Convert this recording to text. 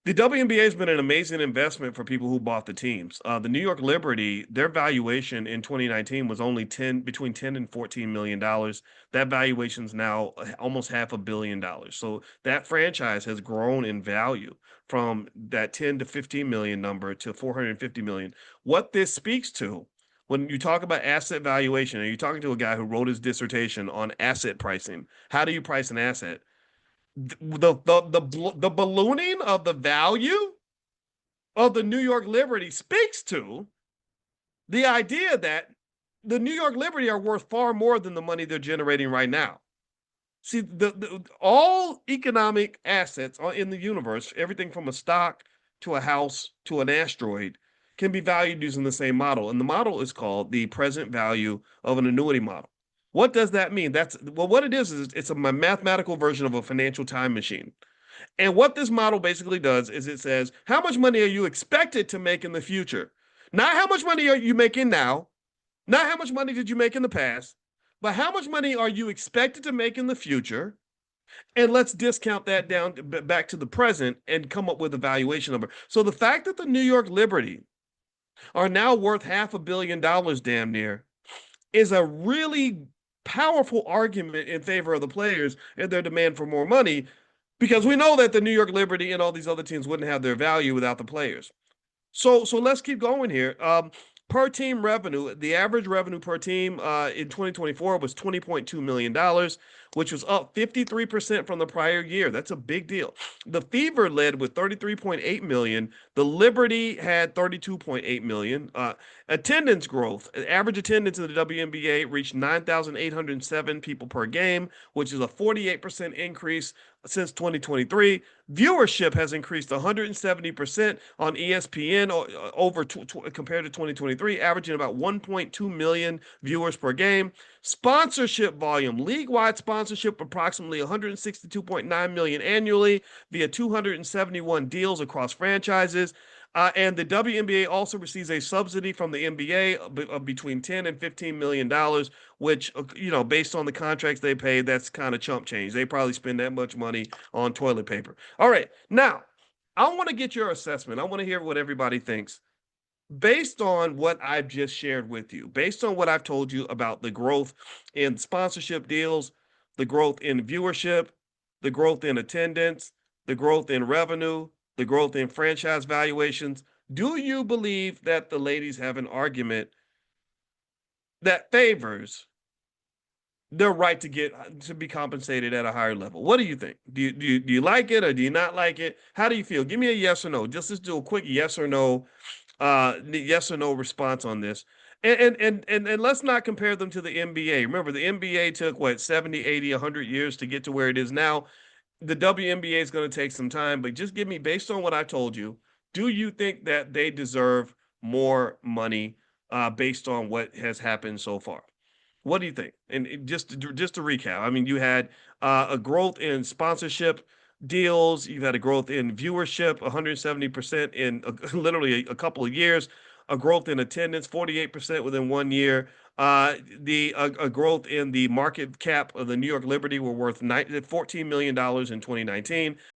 The WNBA has been an amazing investment for people who bought the teams. The New York Liberty, their valuation in 2019 was only between 10 and 14 million dollars. That valuation is now almost $500 million. So that franchise has grown in value from that 10 to 15 million number to 450 million. What this speaks to, when you talk about asset valuation, and you're talking to a guy who wrote his dissertation on asset pricing, how do you price an asset? The ballooning of the value of the New York Liberty speaks to the idea that the New York Liberty are worth far more than the money they're generating right now. See, all economic assets in the universe, everything from a stock to a house to an asteroid, can be valued using the same model. And the model is called the present value of an annuity model. What does that mean? What it is it's a mathematical version of a financial time machine. And what this model basically does is it says, how much money are you expected to make in the future? Not how much money are you making now, not how much money did you make in the past, but how much money are you expected to make in the future? And let's discount that down back to the present and come up with a valuation number. So the fact that the New York Liberty are now worth $500 million damn near is a really powerful argument in favor of the players and their demand for more money, because we know that the New York Liberty and all these other teams wouldn't have their value without the players. So let's keep going here. Per team revenue, the average revenue per team in 2024 was $20.2 million, which was up 53% from the prior year. That's a big deal. The Fever led with 33.8 million. The Liberty had 32.8 million. Attendance growth, average attendance in the WNBA reached 9,807 people per game, which is a 48% increase since 2023. Viewership has increased 170% on ESPN compared to 2023, averaging about 1.2 million viewers per game. Sponsorship volume, league-wide sponsorship, approximately 162.9 million annually via 271 deals across franchises. And the WNBA also receives a subsidy from the NBA of between 10 and 15 million dollars, which, based on the contracts they pay, that's kind of chump change. They probably spend that much money on toilet paper. All right, now I want to get your assessment. I want to hear what everybody thinks based on what I've just shared with you, based on what I've told you about the growth in sponsorship deals, the growth in viewership, the growth in attendance, the growth in revenue, the growth in franchise valuations. Do you believe that the ladies have an argument that favors their right to be compensated at a higher level? What do you think? Do you like it or do you not like it? How do you feel? Give me a yes or no. Just let's do a quick yes or no response on this. And let's not compare them to the NBA. Remember, the NBA took what, 70, 80, 100 years to get to where it is now. The WNBA is going to take some time, but just give me, based on what I told you, do you think that they deserve more money based on what has happened so far? What do you think? And just to recap, I mean, you had a growth in sponsorship deals. You've had a growth in viewership, 170% in literally a couple of years. A growth in attendance, 48% within 1 year. A growth in the market cap of the New York Liberty were worth $14 million in 2019.